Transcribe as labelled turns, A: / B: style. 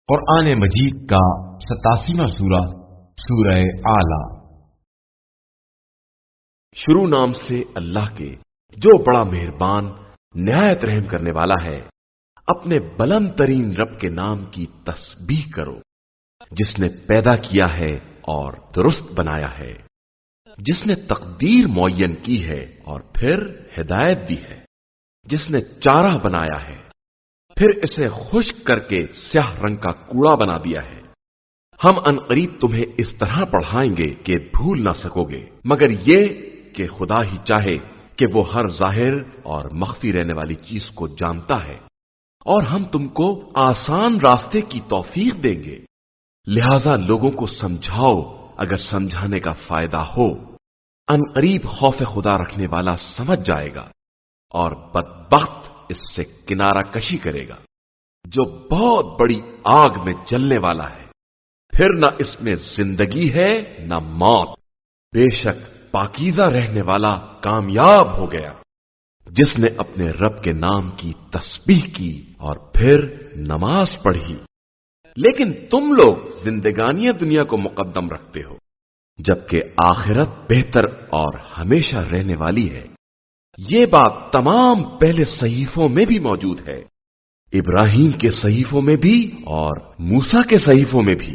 A: قرآن مجید کا 87واں سورہ سورہ اعلی۔
B: شروع نام سے اللہ کے جو بڑا مہربان نہایت رحم کرنے والا ہے۔ اپنے بلند ترین رب کے نام کی تسبیح کرو، جس نے پیدا کیا ہے اور درست بنایا ہے، جس نے تقدیر معین کی ہے اور پھر ہدایت دی ہے، جس نے چارہ بنایا ہے پھر اسے خشک کر کے سیاہ رنگ کا کوڑا بنا دیا ہے۔ ہم عنقریب تمہیں اس طرح پڑھائیں گے کہ بھول نہ سکو گے، مگر یہ کہ خدا ہی چاہے کہ وہ ہر ظاہر اور مخفی رہنے والی چیز کو جانتا ہے، اور ہم تم کو آسان راستے کی توفیق دیں گے، لہذا لوگوں کو سمجھاؤ اگر سمجھانے کا فائدہ ہو۔ عنقریب خوف خدا رکھنے والا سمجھ جائے گا، اور بدبخت اس سے کنارہ کشی کرے گا جو بہت بڑی آگ میں جلنے والا ہے، پھر نہ اس میں زندگی ہے نہ موت۔ بے شک پاکیزہ رہنے والا کامیاب ہو گیا، جس نے اپنے رب کے نام کی تسبیح کی اور پھر نماز پڑھی۔ لیکن تم لوگ زندگانی دنیا کو مقدم رکھتے ہو، جبکہ آخرت بہتر اور ہمیشہ رہنے والی ہے۔ یہ بات تمام پہلے صحیفوں میں بھی موجود ہے، ابراہیم کے صحیفوں میں بھی اور موسیٰ کے صحیفوں میں بھی۔